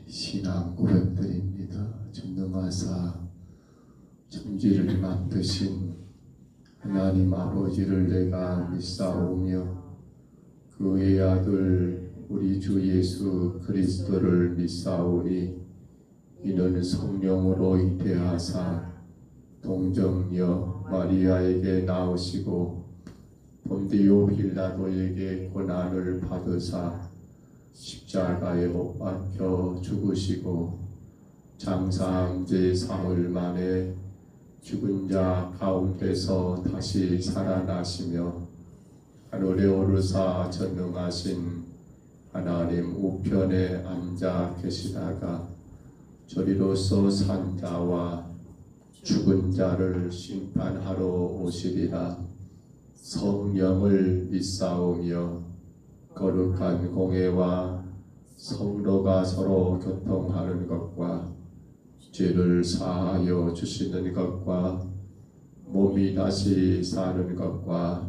신앙 고백드립니다. 전능하사 천지를 만드신 하나님 아버지를 내가 믿사오며 그의 아들 우리 주 예수 그리스도를 믿사오니 이는 성령으로 잉태하사 동정녀 마리아에게 나오시고 본디오 빌라도에게 고난을 받으사 십자가에 못 박혀 죽으시고 장사한 지 사흘 만에 죽은 자 가운데서 다시 살아나시며 하늘에 오르사 전능하신 하나님 우편에 앉아 계시다가 저리로서 산 자와 죽은 자를 심판하러 오시리라. 성령을 믿사오며 거룩한 공회와 성도가 서로 교통하는 것과 죄를 사하여 주시는 것과 몸이 다시 사는 것과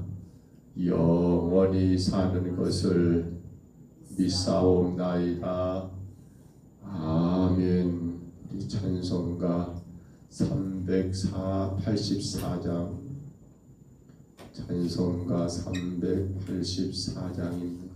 영원히 사는 것을 믿사옵나이다. 아멘. 우리 찬송가 384장 찬송가 384장입니다.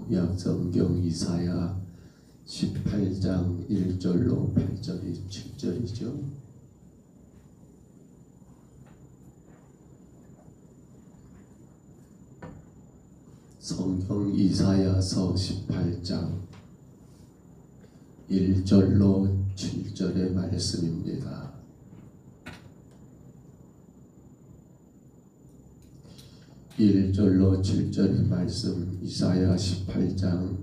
구약성경 이사야 18장 1절로 8절이 7절이죠. 성경 이사야서 18장 1절로 7절의 말씀입니다. 1절로 7절의 말씀 이사야 18장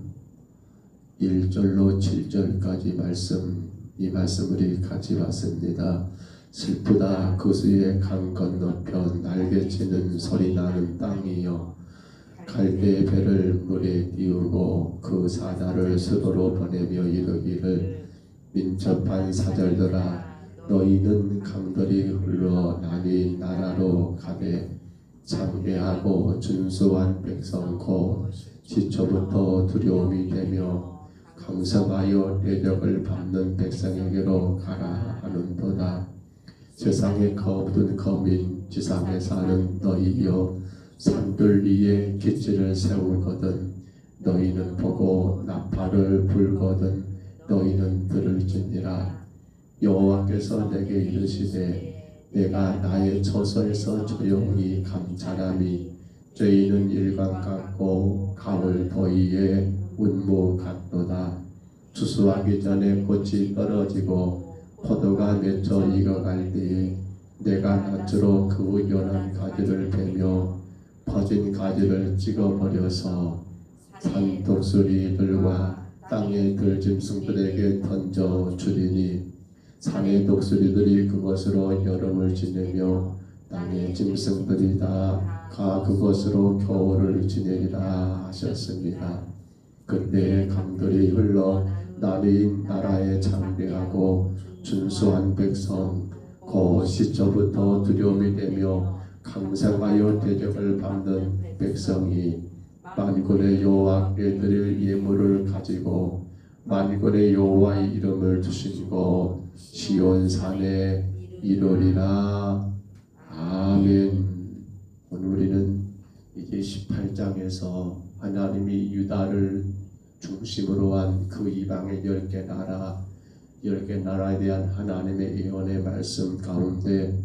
1절로 7절까지 말씀 이 말씀을 우리 같이 봤습니다. 슬프다 그수의 강 건너편 날개치는 소리 나는 땅이여 갈대 배를 물에 띄우고 그 사자를 수도로 보내며 이르기를 민첩한 사절들아 너희는 강들이 흘러 남이 나라로 가되 창대하고 준수한 백성 곧 시초부터 두려움이 되며 강성하여 대적을 밟는 백성에게로 가라 하는도다. 세상에 거듭 거민 지상에 사는 너희여 산들 위에 기치를 세우거든 너희는 보고 나팔을 불거든 너희는 들을지니라. 여호와께서 내게 이르시되 내가 나의 처소에서 조용히 감찰함이 죄인은 일광 같고 가을 더위에 운무 같도다. 추수하기 전에 꽃이 떨어지고 포도가 맺혀 익어갈 때에 내가 낯으로 그 연한 가지를 베며 퍼진 가지를 찍어버려서 산 독수리들과 땅의 들짐승들에게 던져 주리니 산의 독수리들이 그것으로 여름을 지내며 땅의 짐승들이 다 그것으로 겨울을 지내리라 하셨습니다. 그때 강들이 흘러 남이 나라에 창대하고 준수한 백성 곧 시초부터 두려움이 되며 강성하여 대적을 밟는 백성이 만군의 여호와께 드릴 예물을 가지고 만군의 여호와의 이름을 두신 곳 시온산에 이르리라. 아멘. 오늘 우리는 이제 18장에서 하나님이 유다를 중심으로 한 그 이방의 10개 나라에 대한 하나님의 예언의 말씀 가운데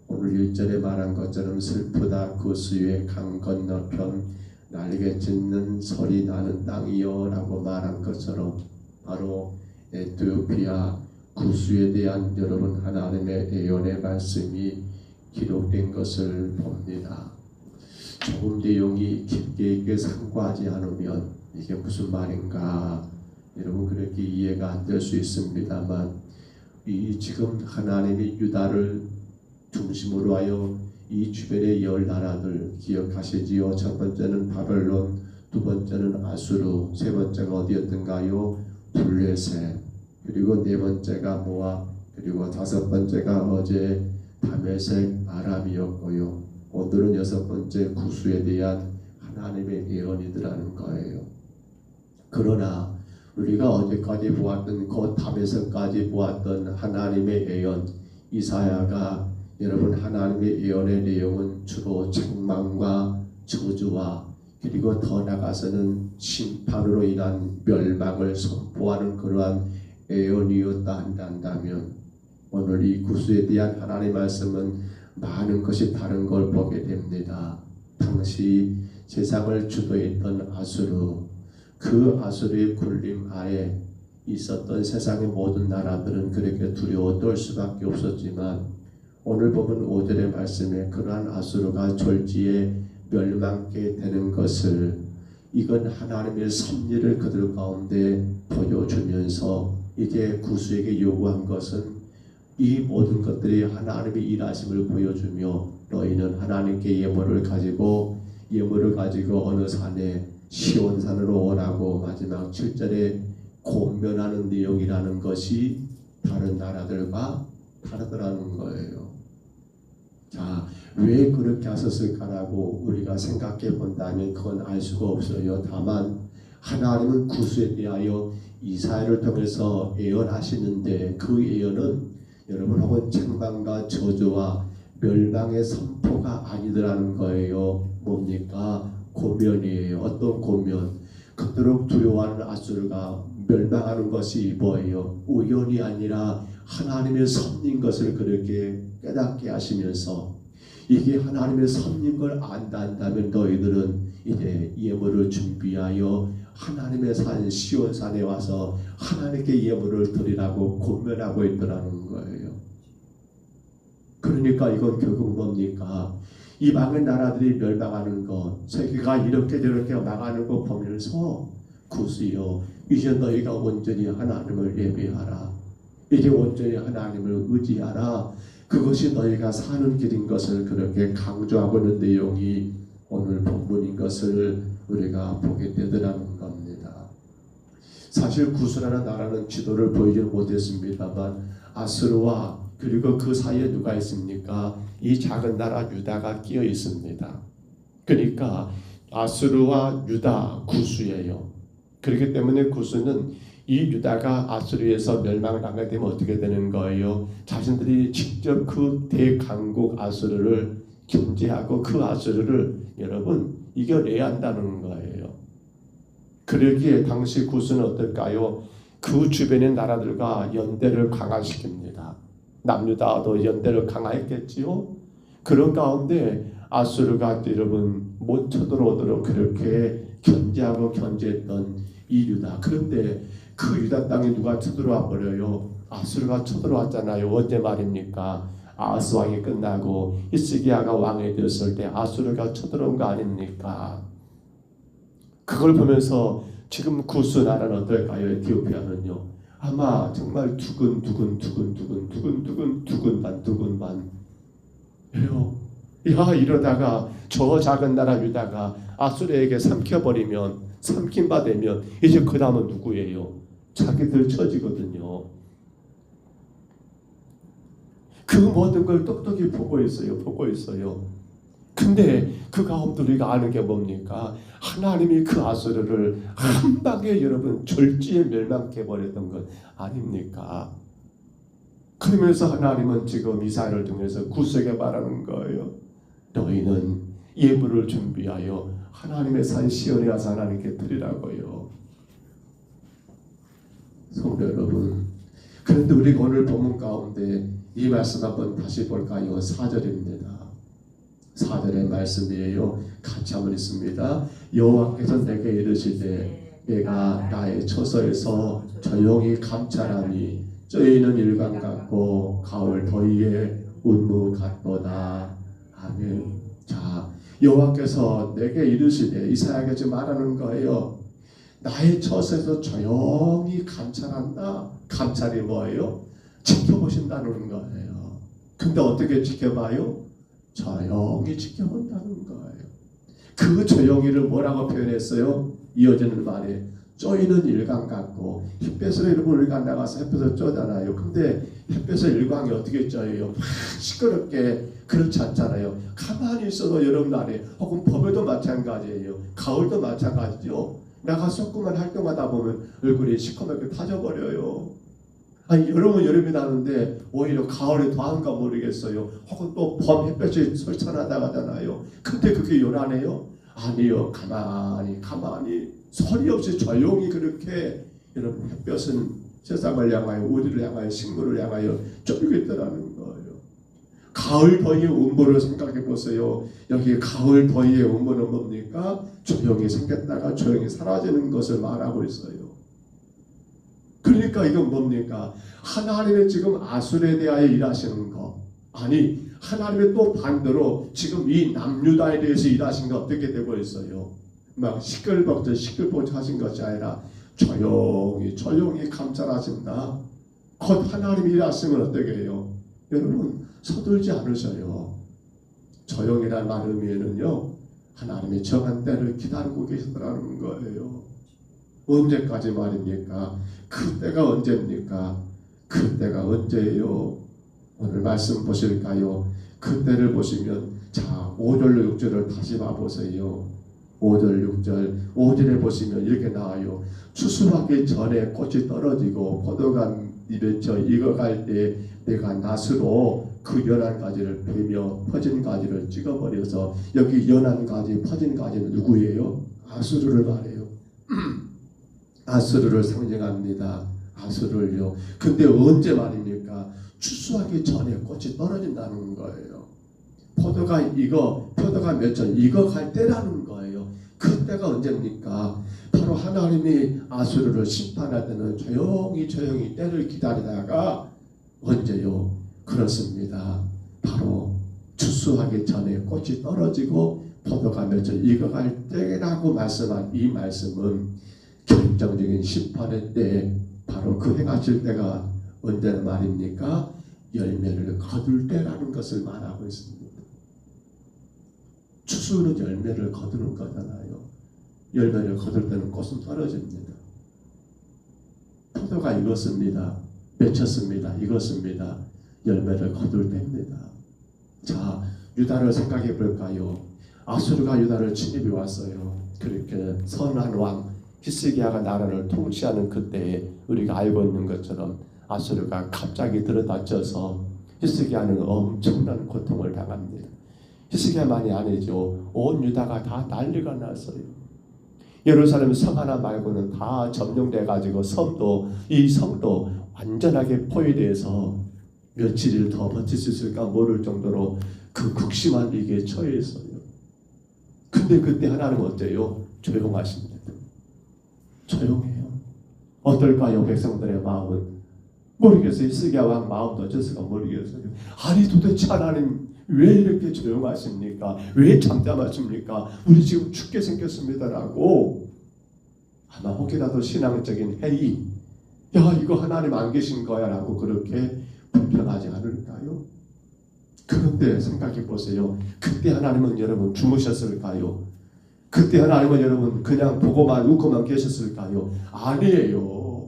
오늘 1절에 말한 것처럼 슬프다 그수의 강 건너편 날개 찢는 소리 나는 땅이여 라고 말한 것처럼 바로 에티오피아 구수에 대한 여러분 하나님의 예언의 말씀이 기록된 것을 봅니다. 조금 내용이 깊게 상고하지 않으면 이게 무슨 말인가 여러분 그렇게 이해가 안 될 수 있습니다만 이 지금 하나님이 유다를 중심으로 하여 이 주변의 10나라들 기억하시지요. 첫 번째는 바벨론, 두 번째는 아수르, 세 번째가 어디였던가요? 블레셋, 그리고 네 번째가 모압, 그리고 다섯 번째가 어제 다메섹 아람이었고요. 오늘은 여섯 번째 구수에 대한 하나님의 예언이더라는 거예요. 그러나 우리가 어제까지 보았던 그 다메섹까지 보았던 하나님의 예언 이사야가 여러분 하나님의 예언의 내용은 주로 책망과 저주와 그리고 더 나가서는 심판으로 인한 멸망을 선포하는 그러한 예언이었다 한다면 오늘 이 구수에 대한 하나님의 말씀은 많은 것이 다른 걸 보게 됩니다. 당시 세상을 주도했던 아수르 그 아수르의 군림 아래 있었던 세상의 모든 나라들은 그렇게 두려워 떨 수밖에 없었지만 오늘 보면 5절의 말씀에 그러한 아수르가 졸지에 멸망케 되는 것을 이건 하나님의 섭리를 그들 가운데 보여주면서 이제 구수에게 요구한 것은 이 모든 것들이 하나님의 일하심을 보여주며 너희는 하나님께 예물을 가지고 어느 산에 시온산으로 오라고 마지막 7절에 권면하는 내용이라는 것이 다른 나라들과 다르더라는 거예요. 자, 왜 그렇게 하셨을까라고 우리가 생각해 본다면 그건 알 수가 없어요. 다만 하나님은 구수에 대하여 이사야를 통해서 예언하시는데 그 예언은 여러분 혹은 책망과 저주와 멸망의 선포가 아니더라는 거예요. 뭡니까? 고면이에요. 어떤 고면? 그토록 두려워하는 아수르가 멸망하는 것이 뭐예요? 우연이 아니라 하나님의 섭리인 것을 그렇게 깨닫게 하시면서 이게 하나님의 섭리인 걸 안다면 너희들은 이제 예물을 준비하여 하나님의 산 시온산에 와서 하나님께 예물을 드리라고 권면하고 있더라는 거예요. 그러니까 이건 결국 뭡니까? 이방의 나라들이 멸망하는 것, 세계가 이렇게 저렇게 망하는 것 보면서 구수여 이제 너희가 온전히 하나님을 예배하라. 이제 온전히 하나님을 의지하라. 그것이 너희가 사는 길인 것을 그렇게 강조하고 있는 내용이 오늘 본문인 것을 우리가 보게 되더라는 겁니다. 사실 구스라는 나라는 지도를 보이지는 못했습니다만 아수르와 그리고 그 사이에 누가 있습니까? 이 작은 나라 유다가 끼어 있습니다. 그러니까 아수르와 유다 구수예요. 그렇기 때문에 구수는 이 유다가 아수르에서 멸망을 당하게 되면 어떻게 되는 거예요? 자신들이 직접 그 대강국 아수르를 견제하고 그 아수르를 여러분 이겨내야 한다는 거예요. 그러기에 당시 구수는 어떨까요? 그 주변의 나라들과 연대를 강화시킵니다. 남유다도 연대를 강화했겠지요. 그런 가운데 아수르가 여러분 못 쳐들어오도록 그렇게 견제하고 견제했던 이 유다. 그런데 그 유다 땅에 누가 쳐들어와 버려요? 아수르가 쳐들어왔잖아요. 언제 말입니까? 아하스 왕이 끝나고 히스기야가 왕이 되었을 때 아수르가 쳐들어온 거 아닙니까? 그걸 보면서 지금 구스 나라는 어떨까요? 에티오피아는요. 아마 정말 두근반 왜요? 야 이러다가 저 작은 나라 유다가 아수르에게 삼킨 바 되면 이제 그 다음은 누구예요? 자기들 처지거든요. 그 모든 걸 똑똑히 보고 있어요. 근데 그 가운데 우리가 아는 게 뭡니까? 하나님이 그 아수르를 한 방에 여러분 절지에 멸망해 버렸던 것 아닙니까? 그러면서 하나님은 지금 이사야를 통해서 구세게 말하는 거예요. 너희는 예물을 준비하여 하나님의 산 시온에 와서 하나님께 드리라고요. 성도 여러분, 그런데 우리가 오늘 본문 가운데 이 말씀 한번 다시 볼까요? 4절입니다. 4절의 말씀이에요. 같이 한번 읽습니다. 여호와께서 내게 이르시되 내가 나의 처소에서 조용히 감찰하니 쩌이는 일광 같고 가을 더위에 운무 같도다. 아멘. 자, 여호와께서 내게 이르시되 이사야에게 지금 말하는 거예요. 나의 처소에서 조용히 감찰한다. 감찰이 뭐예요? 지켜보신다는 거예요. 근데 어떻게 지켜봐요? 조용히 지켜본다는 거예요. 그 조용히를 뭐라고 표현했어요? 이어지는 말에 쪼이는 일광 같고 햇볕으로 여러분 우리가 나가서 햇볕을 쬐잖아요. 근데 햇볕의 일광이 어떻게 쪄요? 시끄럽게 그렇지 않잖아요. 가만히 있어도 여름날에 혹은 봄에도 마찬가지예요. 가을도 마찬가지죠. 나가 조금만 활동하다 보면 얼굴이 시커멓게 타져버려요. 아니 여름은 여름이 나는데 오히려 가을이 더한가 모르겠어요. 혹은 또 봄 햇볕이 설천하다 가잖아요. 근데 그게 요란해요? 아니요. 가만히 소리 없이 조용히 그렇게 여러분 햇볕은 세상을 향하여 우리를 향하여 식물을 향하여 쫄고 있더라는 거예요. 가을 더위의 음모를 생각해 보세요. 여기 가을 더위의 음모는 뭡니까? 조용히 생겼다가 조용히 사라지는 것을 말하고 있어요. 그러니까 이건 뭡니까? 하나님의 지금 아수르에 대하여 일하시는 것. 아니 하나님의 또 반대로 지금 이 남유다에 대해서 일하신 거 어떻게 되고 있어요? 막 시끌벅적 하신 것이 아니라 조용히 감찰하신다. 곧 하나님이 일하시면 어떻게 해요? 여러분 서둘지 않으셔요. 조용이라는 말 의미에는요 하나님의 정한 때를 기다리고 계시더라는 거예요. 언제까지 말입니까? 그때가 언제입니까? 그때가 언제예요? 오늘 말씀 보실까요? 그때를 보시면 자 5절로 6절을 다시 봐보세요. 5절 6절 5절에 보시면 이렇게 나와요. 추수하기 전에 꽃이 떨어지고 포도가 맺혀 익어갈 때 내가 낫으로 그 연한 가지를 베며 퍼진 가지를 찍어버려서 여기 연한 가지 퍼진 가지는 누구예요? 아수르를 말해요. 아수르를 상징합니다. 아수르를요. 근데 언제 말입니까? 추수하기 전에 꽃이 떨어진다는 거예요. 포도가 맺혀 익어갈 때라는 거예요. 그때가 언제입니까? 바로 하나님이 아수르를 심판할 때는 조용히 때를 기다리다가 언제요? 그렇습니다. 바로 추수하기 전에 꽃이 떨어지고 포도가 맺혀 익어갈 때라고 말씀한 이 말씀은 결정적인 심판의 때, 바로 그 행하실 때가 언제나 말입니까? 열매를 거둘 때라는 것을 말하고 있습니다. 추수는 열매를 거두는 거잖아요. 열매를 거둘 때는 꽃은 떨어집니다. 포도가 익었습니다. 맺혔습니다. 익었습니다. 열매를 거둘 때입니다. 자, 유다를 생각해 볼까요? 아수르가 유다를 침입해 왔어요. 그렇게 선한 왕 히스기야가 나라를 통치하는 그때에 우리가 알고 있는 것처럼 아수르가 갑자기 들어닥쳐서 히스기야는 엄청난 고통을 당합니다. 히스기야만이 아니죠. 온 유다가 다 난리가 났어요. 예루살렘 성 하나 말고는 다 점령돼 가지고 이 성도 완전하게 포위돼서 며칠을 더 버틸 수 있을까 모를 정도로 그 극심한 위기에 처해 있어요. 근데 그때 하나님은 어때요? 조용하십니다. 조용해요. 어떨까요? 백성들의 마음은 모르겠어요. 히스기야 왕 마음도 어쩔까 모르겠어요. 아니 도대체 하나님 왜 이렇게 조용하십니까? 왜 잠잠하십니까? 우리 지금 죽게 생겼습니다라고 아마 혹이라도 신앙적인 회의, 야 이거 하나님 안 계신 거야 라고 그렇게 불평하지 않을까요? 그런데 생각해 보세요. 그때 하나님은 여러분 주무셨을까요? 그때 하나님은 여러분 그냥 보고만 웃고만 계셨을까요? 아니에요.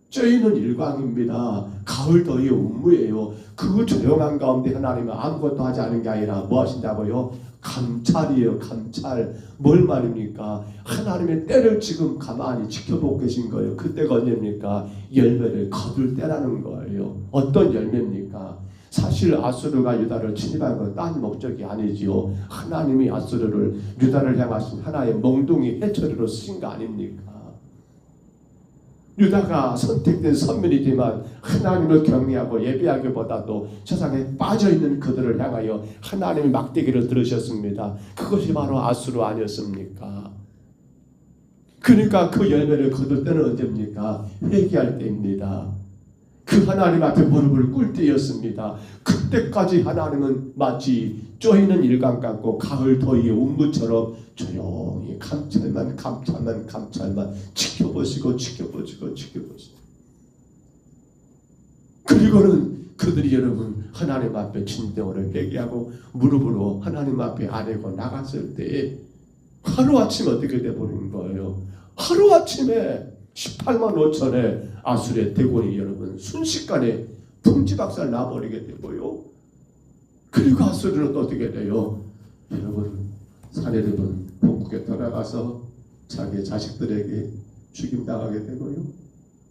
쪄있는 일광입니다. 가을 더위의 운무예요. 그 조용한 가운데 하나님은 아무것도 하지 않은 게 아니라 뭐 하신다고요? 감찰이에요. 감찰. 뭘 말입니까? 하나님의 때를 지금 가만히 지켜보고 계신 거예요. 그때가 언제입니까? 열매를 거둘 때라는 거예요. 어떤 열매입니까? 사실 아수르가 유다를 침입한 건 딴 목적이 아니지요. 하나님이 아수르를 유다를 향하신 하나의 몽둥이 해처리로 쓰신 거 아닙니까? 유다가 선택된 선민이지만 하나님을 경외하고 예배하기보다도 세상에 빠져있는 그들을 향하여 하나님의 막대기를 들으셨습니다. 그것이 바로 아수르 아니었습니까? 그러니까 그 열매를 거둘 때는 언제입니까? 회개할 때입니다. 그 하나님 앞에 무릎을 꿇을 때였습니다. 그때까지 하나님은 마치 쪼이는 일광 같고 가을 더위의 운무처럼 조용히 감찰만 지켜보시고 그리고는 그들이 여러분 하나님 앞에 진정으로 회개하고 무릎으로 하나님 앞에 아뢰고 나갔을 때에 하루아침 어떻게 돼버린 거예요? 하루아침에 18만 5천의 아수르의 대군이 여러분 순식간에 풍지박살 나버리게 되고요. 그리고 아수르는 또 어떻게 돼요? 여러분 사내들은 본국에 돌아가서 자기 자식들에게 죽임당하게 되고요.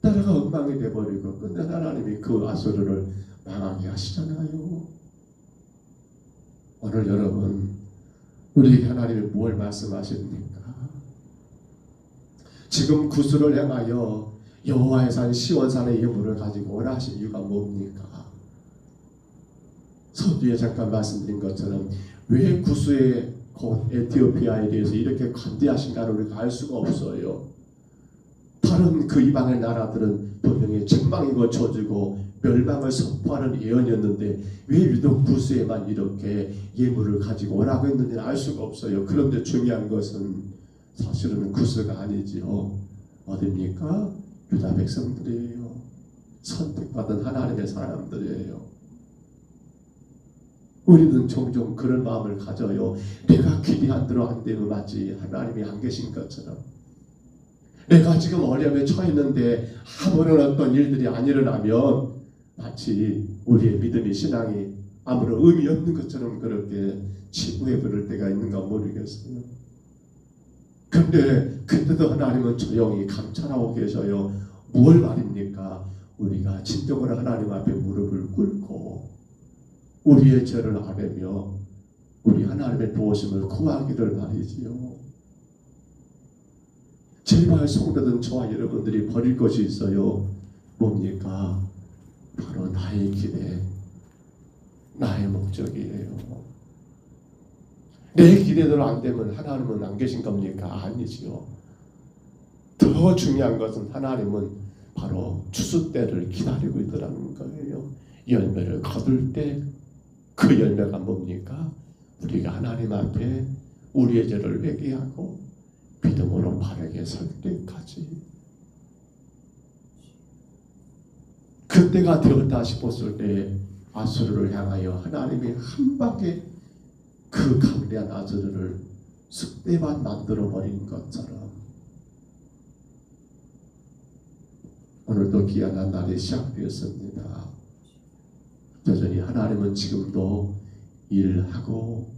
나라가 엉망이 돼버리고 근데 하나님이 그 아수르를 망하게 하시잖아요. 오늘 여러분 우리에게 하나님이 뭘 말씀하십니까? 지금 구스를 향하여 여호와의 산 시온산의 예물을 가지고 오라 하신 이유가 뭡니까? 서두에 잠깐 말씀드린 것처럼 왜 구스의 곧 에티오피아에 대해서 이렇게 관대하신가를 우리가 알 수가 없어요. 다른 그 이방의 나라들은 분명히 책망이고 저주고 멸망을 선포하는 예언이었는데 왜 유독 구스에만 이렇게 예물을 가지고 오라고 했는지는 알 수가 없어요. 그런데 중요한 것은 사실은 구스가 아니지요. 어딥니까? 유다 백성들이에요. 선택받은 하나님의 사람들이에요. 우리는 종종 그런 마음을 가져요. 내가 기대한 대로 안 되면 마치 하나님이 안 계신 것처럼, 내가 지금 어려움에 처했는데 아무런 어떤 일들이 안 일어나면 마치 우리의 믿음이 신앙이 아무런 의미 없는 것처럼 그렇게 치부해 버릴 때가 있는가 모르겠어요. 그런데 그때도 하나님은 조용히 감찰하고 계셔요. 뭘 말입니까? 우리가 진정으로 하나님 앞에 무릎을 꿇고 우리의 죄를 아뢰며 우리 하나님의 도우심을 구하기를 말이지요. 제발 성도된 저와 여러분들이 버릴 것이 있어요. 뭡니까? 바로 나의 기대, 나의 목적이에요. 내 기대대로 안 되면 하나님은 안 계신 겁니까? 아니지요. 더 중요한 것은 하나님은 바로 추수 때를 기다리고 있더라는 거예요. 열매를 거둘 때 그 열매가 뭡니까? 우리가 하나님 앞에 우리의 죄를 회개하고 믿음으로 바르게 설 때까지. 그때가 되었다 싶었을 때 아수르를 향하여 하나님이 한 방에 그 강대한 아수르를 쑥대밭 만들어 버린 것처럼 오늘도 귀한 날이 시작되었습니다. 여전히 하나님은 지금도 일하고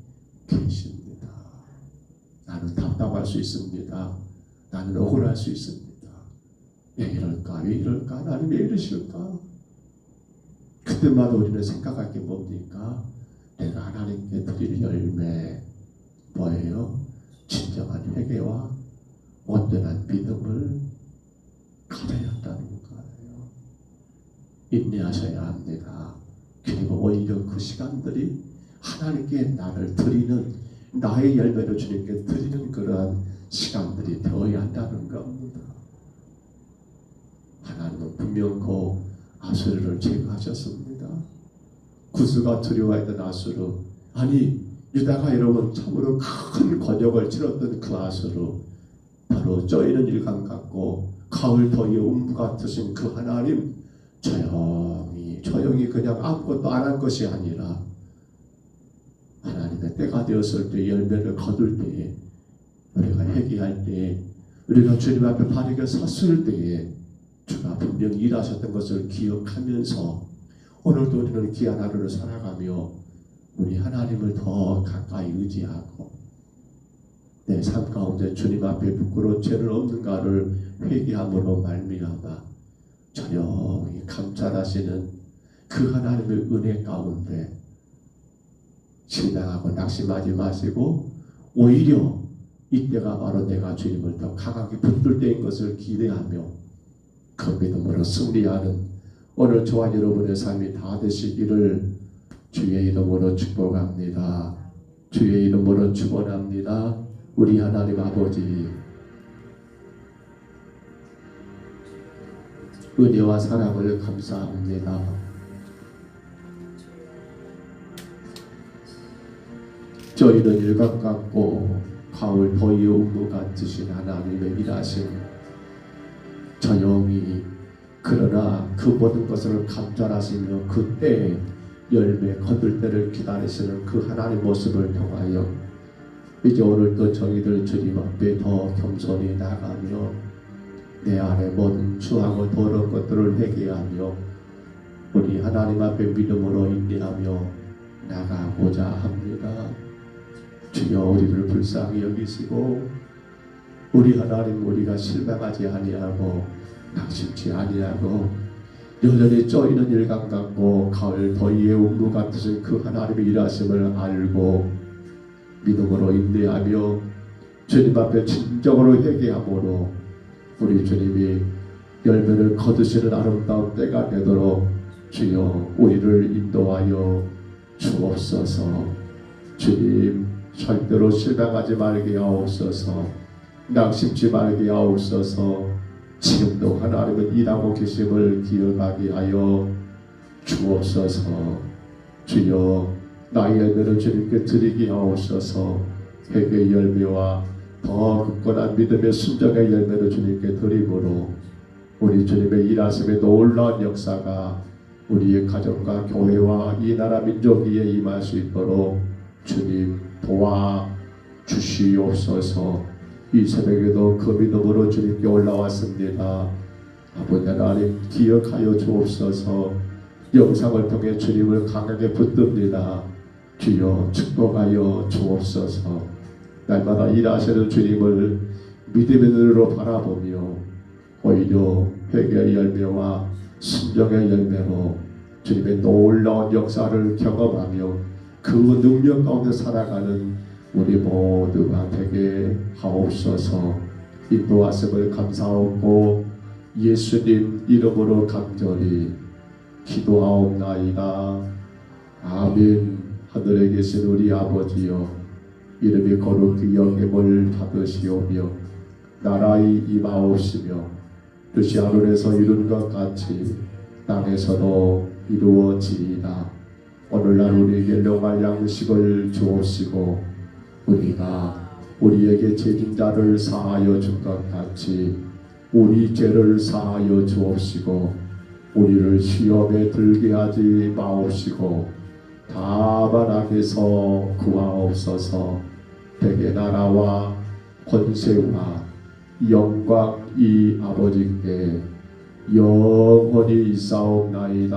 계십니다. 나는 답답할 수 있습니다. 나는 억울할 수 있습니다. 왜 이럴까? 왜 이럴까? 하나님 왜 이러실까? 그때마다 우리는 생각할 게 뭡니까? 내가 하나님께 드릴 열매 뭐예요? 진정한 회개와 온전한 믿음을 가져야 한다는 거예요. 인내하셔야 합니다. 그리고 오히려 그 시간들이 하나님께 나를 드리는, 나의 열매를 주님께 드리는 그러한 시간들이 되어야 한다는 겁니다. 하나님은 분명 그 아수르를 제거하셨습니다. 구스가 두려워했던 아수르, 아니 유다가 여러분 참으로 큰 권역을 치렀던 그 아수르, 바로 쪄이는 일감 같고 가을 더위에 음부 같으신 그 하나님, 조용히 그냥 아무것도 안 한 것이 아니라 하나님의 때가 되었을 때 열매를 거둘 때에, 우리가 회개할 때에, 우리가 주님 앞에 바르게 섰을 때에 주가 분명히 일하셨던 것을 기억하면서 오늘도 우리는 귀한 하루를 살아가며 우리 하나님을 더 가까이 의지하고 내 삶 가운데 주님 앞에 부끄러운 죄는 없는가를 회개함으로 말미암아 조용히 감찰하시는 그 하나님의 은혜 가운데 실망하고 낙심하지 마시고 오히려 이때가 바로 내가 주님을 더 강하게 붙들 때인 것을 기대하며 그 믿음으로 승리하는 오늘 저와 여러분의 삶이 다 되시기를 주의 이름으로 축복합니다. 주의 이름으로 축원합니다. 우리 하나님 아버지, 은혜와 사랑을 감사합니다. 저희는 일각 같고 가을 더위 음부 같으신 하나님의 일하심 조용히, 그러나 그 모든 것을 감찰하시며 그때 열매 거둘 때를 기다리시는 그 하나님 모습을 통하여 이제 오늘도 저희들 주님 앞에 더 겸손히 나가며 내 안에 모든 추하고 더러운 것들을 회개하며 우리 하나님 앞에 믿음으로 인내하며 나가고자 합니다. 주여 우리를 불쌍히 여기시고 우리 하나님, 우리가 실망하지 아니하고 낙심치 아니하고 여전히 쪄이는 일감 같고 가을 더위의 음부 같으신 그 하나님의 일하심을 알고 믿음으로 인내하며 주님 앞에 진정으로 회개함으로 우리 주님이 열매를 거두시는 아름다운 때가 되도록 주여 우리를 인도하여 주옵소서. 주님 절대로 실망하지 말게 하옵소서. 낙심치 말게 하옵소서. 지금도 하나님은 일하고 계심을 기억하게 하여 주옵소서. 주여 나의 열매를 주님께 드리게 하옵소서. 회개의 열매와 더 굳건한 믿음의 순종의 열매를 주님께 드림으로 우리 주님의 일하심의 놀라운 역사가 우리의 가정과 교회와 이 나라 민족 위에 임할 수 있도록 주님 도와주시옵소서. 이 새벽에도 그 믿음으로 주님께 올라왔습니다. 아버지 하나님 기억하여 주옵소서. 영상을 통해 주님을 강하게 붙듭니다. 주여 축복하여 주옵소서. 날마다 일하시는 주님을 믿음의 눈으로 바라보며 오히려 회개의 열매와 순종의 열매로 주님의 놀라운 역사를 경험하며 그 능력 가운데 살아가는 우리 모두가 되게 하옵소서. 인도하심을 감사하고 예수님 이름으로 간절히 기도하옵나이다. 아멘. 하늘에 계신 우리 아버지여, 이름이 거룩히 여김을 받으시오며 나라의 임하옵시며 뜻이 하늘에서 이룬 것 같이 땅에서도 이루어지이다. 오늘날 우리에게 영할 양식을 주옵시고 우리가 우리에게 죄진 자를 사하여 준 것 같이 우리 죄를 사하여 주옵시고 우리를 시험에 들게 하지 마옵시고 다만 악에서 구하옵소서. 백의 나라와 권세와 영광이 아버지께 영원히 있사옵나이다.